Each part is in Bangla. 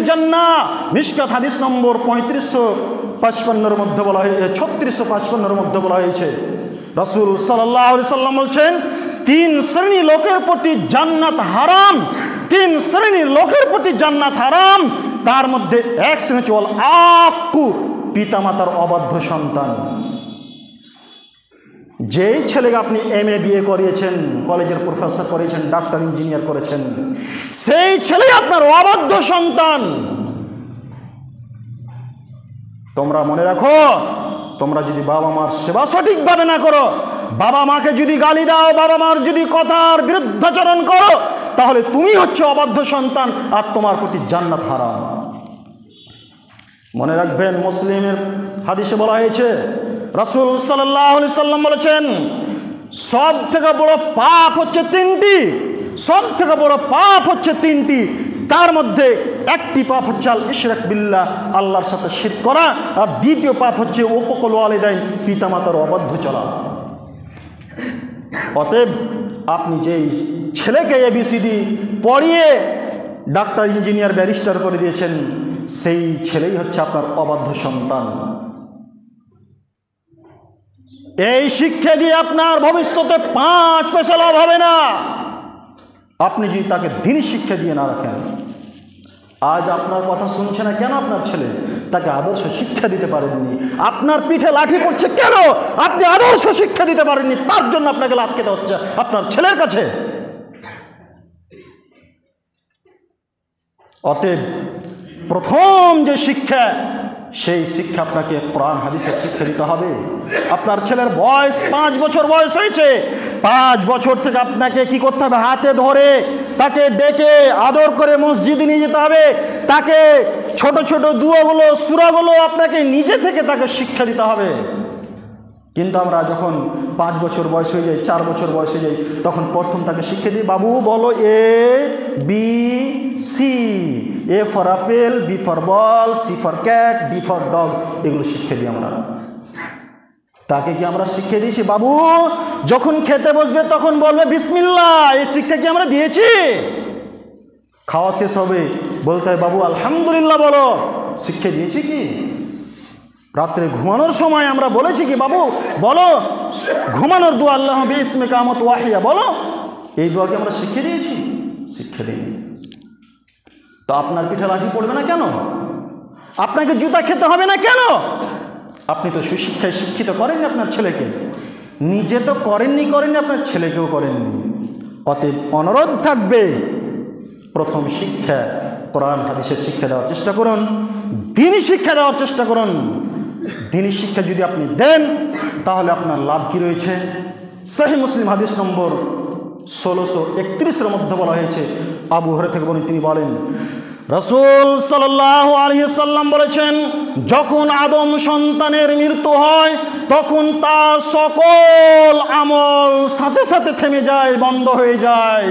জান্নাহ মিশকাত হাদিস নম্বর 3555 মধ্যে বলা হয়েছে, 3655 মধ্যে বলা হয়েছে, রাসূল সাল্লাল্লাহু আলাইহি সাল্লাম বলছেন 3 শ্রেণীর লোকের প্রতি জান্নাত হারাম, 3 শ্রেণীর লোকের প্রতি জান্নাত হারাম। তার মধ্যে এক শ্রেণী চল আক্কু, পিতামাতার অবাধ্য সন্তান। যেই ছেলেকে আপনি MA BA করিয়েছেন, কলেজের প্রফেসর করেছেন, ডাক্তার ইঞ্জিনিয়ার করেছেন, সেই ছেলে আপনার অবাধ্য সন্তান। তোমরা মনে রাখো, তোমরা যদি বাবা মার সেবা সঠিকভাবে না করো, বাবা মাকে যদি গালি দাও, বাবা মার যদি কথার বিরুদ্ধাচরণ করো, তাহলে তুমি হচ্ছে অবাধ্য সন্তান আর তোমার প্রতি জান্নাত হারাম। মনে রাখবেন, মুসলিমের হাদিসে বলা হয়েছে, রাসূল সাল্লাল্লাহু আলাইহি সাল্লাম বলেছেন সব থেকে বড় পাপ হচ্ছে 3টি, সব থেকে বড় পাপ হচ্ছে 3টি। তার মধ্যে একটি পাপ হচ্ছে আল ইশরাক বিল্লাহ, আল্লাহর সাথে শিরক করা, আর দ্বিতীয় পাপ হচ্ছে উকুকুল ওয়ালিদাইন, পিতামাতার অবাধ্য চলা। অতএব আপনি যেই ছেলেকে ABCD পড়িয়ে ডাক্তার ইঞ্জিনিয়ার ব্যারিস্টার করে দিয়েছেন, সেই ছেলেই হচ্ছে আপনার অবাধ্য সন্তান। এই শিক্ষা দিয়ে আপনার ভবিষ্যতে 5 পয়সা লাভ হবে না, আপনি যদি তাকে দ্বীনি শিক্ষা দিয়ে না রাখেন। আজ আপনার কথা শুনছে না কেন আপনার ছেলে? তাকে আদর্শ শিক্ষা দিতে পারেননি। আপনার পিঠে লাঠি পড়ছে কেন? আপনি আদর্শ শিক্ষা দিতে পারেননি, তার জন্য আপনাকে লাভ খেতে হচ্ছে আপনার ছেলের কাছে। অতএব প্রথম যে শিক্ষা, সেই শিক্ষা আপনাকে কোরআন হাদিসের শিক্ষা দিতে হবে। আপনার ছেলের বয়স 5 বছর বয়স হয়েছে, 5 বছর থেকে আপনাকে কি করতে হবে? হাতে ধরে তাকে ডেকে আদর করে মসজিদে নিয়ে যেতে হবে। তাকে ছোট ছোট দুয়াগুলো, সূরাগুলো আপনাকে নিজে থেকে তাকে শিক্ষা দিতে হবে। কিন্তু আমরা যখন 5 বছর বয়স হয়ে যায়, 4 বছর বয়স হয়ে যায়, তখন প্রথম তাকে শিক্ষা দিই, বাবু বলো ABC, A for apple, B for ball, C for cat, D for dog, এগুলো শিক্ষা দিই আমরা। তাকে কি আমরা শিক্ষা দিয়েছি? বাবু যখন খেতে বসবে তখন বলবে বিসমিল্লাহ, এই শিক্ষা কি আমরা দিয়েছি? খাওয়া শেষ হবে বলতে হয় বাবু আলহামদুলিল্লাহ বলো, শিক্ষা দিয়েছি কি? রাত্রে ঘুমানোর সময় আমরা বলেছি কি বাবু বলো ঘুমানোর দোয়া আল্লাহ বিসমি কামত ওয়াহিয়া বলো, এই দোয়াকে আমরা শিক্ষা দিয়েছি? শিক্ষা দিইনি। তো আপনার পিঠে লাঠি পড়বে না কেন? আপনাকে জুতা খেতে হবে না কেন? আপনি তো সুশিক্ষায় শিক্ষিত করেননি আপনার ছেলেকে, নিজে তো করেননি, আপনার ছেলেকেও করেননি। অতএব অনুরোধ থাকবে, প্রথম শিক্ষা কোরআন হাদিসের শিক্ষা দেওয়ার চেষ্টা করুন, দ্বীনি শিক্ষা দেওয়ার চেষ্টা করুন। দ্বীনি শিক্ষা যদি আপনি দেন তাহলে আপনার লাভ কি রয়েছে? সহিহ মুসলিম হাদিস নম্বর 1631 মধ্যে বলা হয়েছে, আবু হুরায়রা থেকে বলেন, তিনি বলেন রাসূল সাল্লাল্লাহু আলাইহি সাল্লাম বলেছেন, যখন আদম সন্তানের মৃত্যু হয় তখন তার সকল আমল সাথে সাথে থেমে যায়, বন্ধ হয়ে যায়।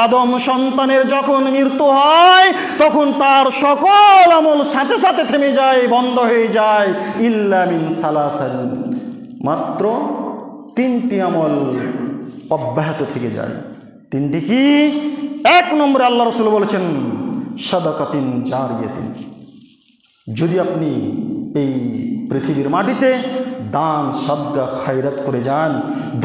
আদম সন্তানের যখন মৃত্যু হয় তখন তার সকল আমল সাথে সাথে থেমে যায়, বন্ধ হয়ে যায়, ইল্লা মিন সালাসান, মাত্র 3টি আমল অব্যাহত থেকে যায়। 3টি কি? 1 নম্বরে আল্লাহ রাসূল বলেছেন সাদাকাতিন জারিয়াতিন, যদি আপনি এই পৃথিবীর মাটিতে দান সাদকা খায়রাত করে যান।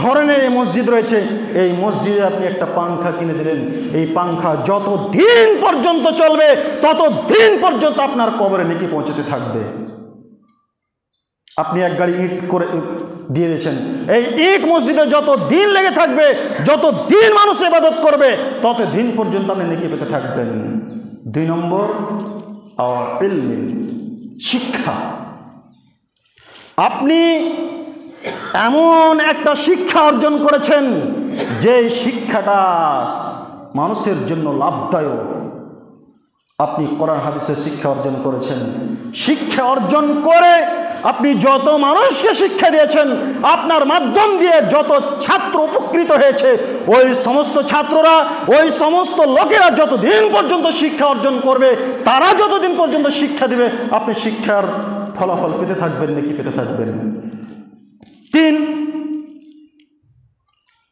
ধরনের এই মসজিদ রয়েছে, এই মসজিদে আপনি একটা পাংখা কিনে দিলেন, এই পাংখা যত দিন পর্যন্ত চলবে তত দিন পর্যন্ত আপনার কবরে নেকি পৌঁছতে থাকবে। আপনি এক গাড়ি ইট করে দিয়ে দিয়েছেন, এই ইট মসজিদে যত দিন লেগে থাকবে, যত দিন মানুষ ইবাদত করবে, তত দিন পর্যন্ত আপনি নেকি পেতে থাকবেন। 2 নম্বর ইলম, শিক্ষা। আপনি এমন একটা শিক্ষা অর্জন করেছেন যে শিক্ষাটা মানুষের জন্য লাভদায়ক। আপনি কোরআন হাদিসের শিক্ষা অর্জন করেছেন, শিক্ষা অর্জন করে আপনি যত মানুষকে শিক্ষা দিয়েছেন, আপনার মাধ্যম দিয়ে যত ছাত্র উপকৃত হয়েছে, ওই সমস্ত ছাত্ররা, ওই সমস্ত লোকেরা যতদিন পর্যন্ত শিক্ষা অর্জন করবে, তারা যতদিন পর্যন্ত শিক্ষা দিবে, আপনি শিক্ষার ফলাফল পেতে থাকবেন, নাকি পেতে থাকবেন। 3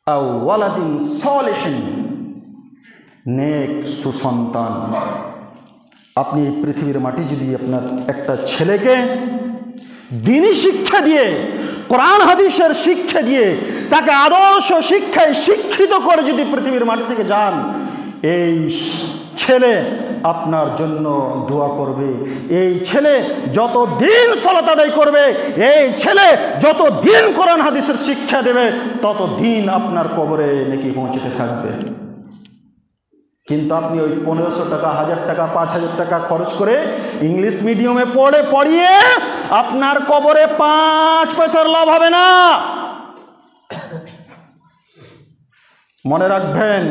আও ওয়ালাদিন সালিহিন, নেক সুসন্তান। আপনি এই পৃথিবীর মাটি যদি আপনার একটা ছেলেকে দ্বীনি শিক্ষা দিয়ে, কোরআন হাদিসের শিক্ষা দিয়ে, তাকে আদর্শ শিক্ষায় শিক্ষিত করে যদি পৃথিবীর মাটি থেকে যান, এই ছেলে আপনার জন্য দোয়া করবে। এই ছেলে যত দিন সালাত আদায় করবে, এই ছেলে যত দিন কোরআন হাদিসের শিক্ষা দেবে, তত দিন আপনার কবরে নেকি পৌঁছতে থাকবে। কিন্তু আপনি ওই 1500 টাকা, 1000 টাকা, 5000 টাকা খরচ করে ইংলিশ মিডিয়ামে পড়িয়ে আপনার কবরে 5 পয়সার লাভ হবে না। মনে রাখবেন,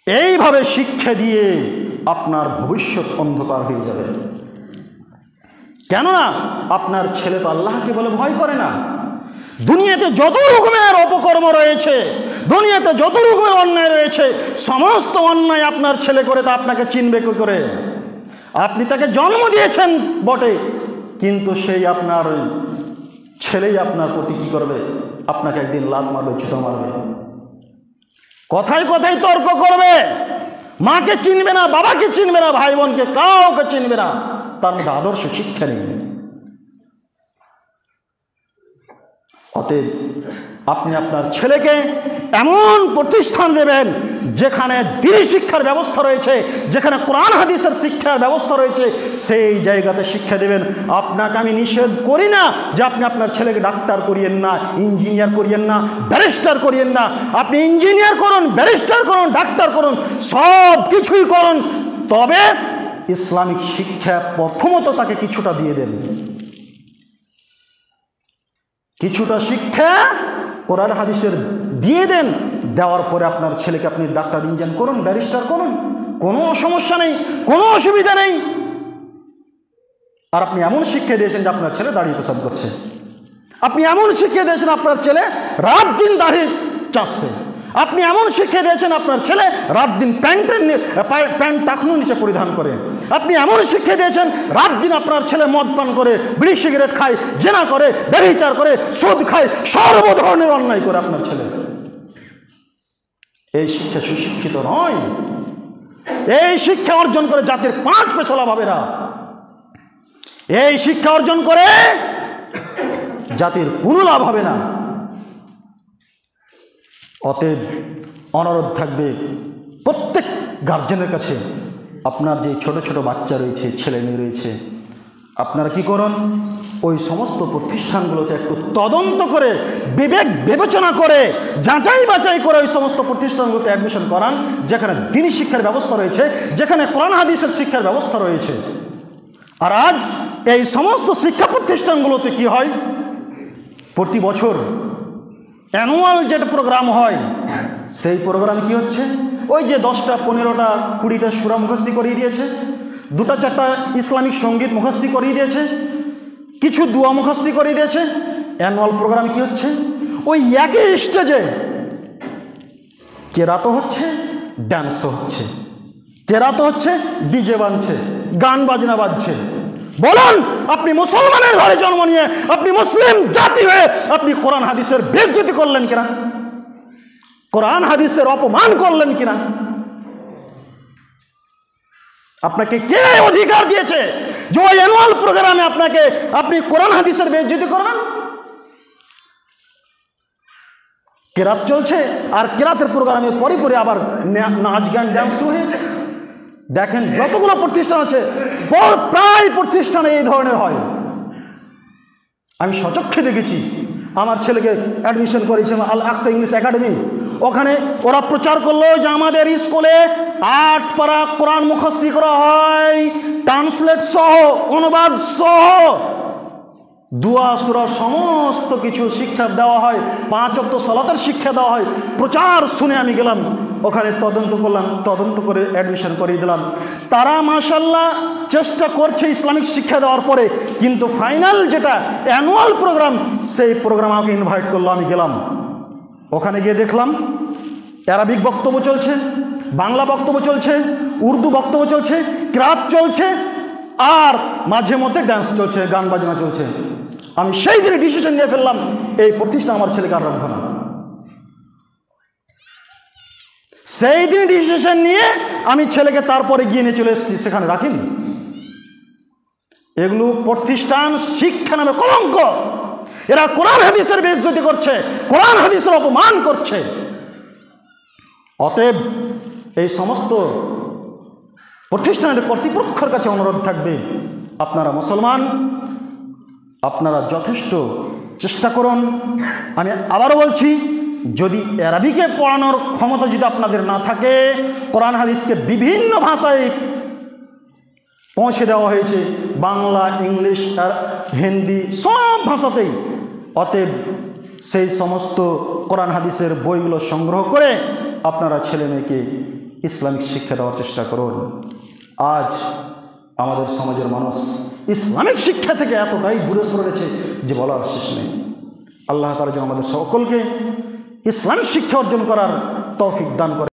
এইভাবে শিক্ষা দিয়ে আপনার ভবিষ্যৎ অন্ধকার হয়ে যাবে। কেননা আপনার ছেলে তো আল্লাহকে বলে ভয় করে না। দুনিয়াতে যত রকমের অপকর্ম রয়েছে, দুনিয়াতে যত রকমের অন্যায় রয়েছে, সমস্ত অন্যায় আপনার ছেলে করে, তা আপনাকে চিনবে কি করে? আপনি তাকে জন্ম দিয়েছেন বটে, কিন্তু সেই আপনার ছেলেই আপনার প্রতি কী করবে? আপনাকে একদিন লাত মারবে, জুতো মারবে, কথায় কথায় তর্ক করবে, মাকে চিনবে না, বাবাকে চিনবে না, ভাই বোনকে কাউকে চিনবে না। তার মধ্যে আদর্শ শিক্ষা নেই। অতএব আপনি আপনার ছেলেকে এমন প্রতিষ্ঠান দেবেন যেখানে দ্বীনি শিক্ষার ব্যবস্থা রয়েছে, যেখানে কোরআন হাদিসের শিক্ষার ব্যবস্থা রয়েছে, সেই জায়গাতে শিক্ষা দেবেন। আপনাকে আমি নিষেধ করি না যে আপনি আপনার ছেলেকে ডাক্তার করিয়েন না, ইঞ্জিনিয়ার করিয়েন না, ব্যারিস্টার করিয়েন না। আপনি ইঞ্জিনিয়ার করুন, ব্যারিস্টার করুন, ডাক্তার করুন, সব কিছুই করুন, তবে ইসলামিক শিক্ষা প্রথমত তাকে কিছুটা দিয়ে দেন। কিছুটা শিক্ষা কোরআন হাদিসের দিয়ে দেন। দেওয়ার পরে আপনার ছেলেকে আপনি ডাক্তার, ইঞ্জিনিয়ার করুন, ব্যারিস্টার করুন, কোনো সমস্যা নেই, কোনো অসুবিধা নেই। আর আপনি এমন শিক্ষা দিয়েছেন যে আপনার ছেলে দাঁড়িয়ে পেশাব করছে, আপনি এমন শিক্ষা দিয়েছেন আপনার ছেলে রাত দিন দাঁড়িয়ে চাচ্ছে, আপনি এমন শিক্ষা দিয়েছেন আপনার ছেলে রাত দিন প্যান্ট টাকনুর নিচে পরিধান করে, আপনি এমন শিক্ষা দিয়েছেন রাত দিন আপনার ছেলে মদ পান করে, বিড়ি সিগারেট খায়, জেনা করে, ব্যভিচার করে, সুদ খায়, সর্ব ধরনের অন্যায় করে আপনার ছেলে। এই শিক্ষা সুশিক্ষিত নয়। এই শিক্ষা অর্জন করে জাতির 5 পয়সা লাভ হবে না। এই শিক্ষা অর্জন করে জাতির কোনো লাভ হবে না। অতএব অনুরোধ থাকবে প্রত্যেক গার্জেনের কাছে, আপনার যে ছোট ছোট বাচ্চা রয়েছে, ছেলে মেয়ে রয়েছে, আপনারা কি করুন, ওই সমস্ত প্রতিষ্ঠানগুলোতে একটু তদন্ত করে, বিবেক বিবেচনা করে, যাচাই বাছাই করে ওই সমস্ত প্রতিষ্ঠানগুলোতে অ্যাডমিশন করান যেখানে দ্বীনি শিক্ষার ব্যবস্থা রয়েছে, যেখানে কোরআন হাদিসের শিক্ষার ব্যবস্থা রয়েছে। আর আজ এই সমস্ত শিক্ষা প্রতিষ্ঠানগুলোতে কি হয়, প্রতি বছর অ্যানুয়াল যেটা প্রোগ্রাম হয়, সেই প্রোগ্রাম কি হচ্ছে, ওই যে 10টা 15টা 20টা সূরা মুখস্থি করিয়ে দিয়েছে, 2টা 4টা ইসলামিক সঙ্গীত মুখস্থি করিয়ে দিয়েছে, কিছু দোয়া মুখস্থি করিয়ে দিয়েছে। অ্যানুয়াল প্রোগ্রাম কি হচ্ছে, ওই একই স্টেজে কেরাত হচ্ছে, ড্যান্সও হচ্ছে, কেরাত হচ্ছে, ডিজে বাজছে, গান বাজনা বাজছে। বলুন, আপনি মুসলমানের ঘরে জন্ম নিয়ে, আপনি মুসলিম জাতি হয়ে আপনি কোরআন হাদিসের বেইজ্জতি করলেন কিনা? কোরআন হাদিসের অপমান করলেন কিনা? আপনাকে কে অধিকার দিয়েছে যে ওই অ্যানুয়াল প্রোগ্রামে আপনি কোরআন হাদিসের বেইজ্জতি করবেন? কেরাত চলছে, আর কেরাতের প্রোগ্রামে পরে পরে আবার নাচ গান ডান্স শুরু হয়েছে। দেখেন, যতগুলো প্রতিষ্ঠান আছে প্রায় প্রতিষ্ঠানে এই ধরনের হয়। আমি সচক্ষে দেখেছি। আমার ছেলেকে অ্যাডমিশন করেছে আল আকসা ইংলিশ একাডেমি। ওখানে ওরা প্রচার করলো যে আমাদের স্কুলে 8 পারা কোরআন মুখস্থি করা হয়, ট্রান্সলেট সহ, অনুবাদ সহ, দুয়া সূরা সমস্ত কিছু শিক্ষা দেওয়া হয়, 5 ওয়াক্ত সালাতের শিক্ষা দেওয়া হয়। প্রচার শুনে আমি গেলাম, ওখানে তদন্ত করলাম, তদন্ত করে অ্যাডমিশন করিয়ে দিলাম। তারা মাশাআল্লাহ চেষ্টা করছে ইসলামিক শিক্ষা দেওয়ার পরে, কিন্তু ফাইনাল যেটা অ্যানুয়াল প্রোগ্রাম, সেই প্রোগ্রাম আমাকে ইনভাইট করলো, আমি গেলাম। ওখানে গিয়ে দেখলাম অ্যারাবিক বক্তব্য চলছে, বাংলা বক্তব্য চলছে, উর্দু বক্তব্য চলছে, ক্রাত চলছে, আর মাঝে মধ্যে ডান্স চলছে, গান বাজনা চলছে। আমি সেই দিনে ডিসিশন নিয়ে ফেললাম, এই প্রতিষ্ঠান আমার ছেলেকে আর রাখবো না। সেই দিন ডিসিশন নিয়ে আমি ছেলেকে তারপরে গিয়ে নিয়ে চলে এসেছি, সেখানে রাখিনি। এগুলো প্রতিষ্ঠান শিক্ষা নামে কলঙ্ক। এরা কোরআন হাদিসের বেইজ্জতি করছে, কোরআন হাদিসের অপমান করছে। অতএব এই সমস্ত প্রতিষ্ঠানের কর্তৃপক্ষের কাছে অনুরোধ থাকবে, আপনারা মুসলমান, আপনারা যথেষ্ট চেষ্টা করুন। আমি আবারও বলছি, যদি আরবিকে পড়ানোর ক্ষমতা যদি আপনাদের না থাকে, কোরআন হাদিসকে বিভিন্ন ভাষায় পৌঁছে দেওয়া হয়েছে, বাংলা, ইংলিশ আর হিন্দি, সব ভাষাতেই। অতএব সেই সমস্ত কোরআন হাদিসের বইগুলো সংগ্রহ করে আপনারা ছেলে মেয়েকে ইসলামিক শিক্ষা দেওয়ার চেষ্টা করুন। আজ আমাদের সমাজের মানুষ ইসলামিক শিক্ষা থেকে এতটাই দূরে সরে রয়েছে যে বলার শেষ নেই। আল্লাহ তাআলা যেন আমাদের সকলকে ইসলামিক শিক্ষা অর্জন করার তৌফিক দান করে।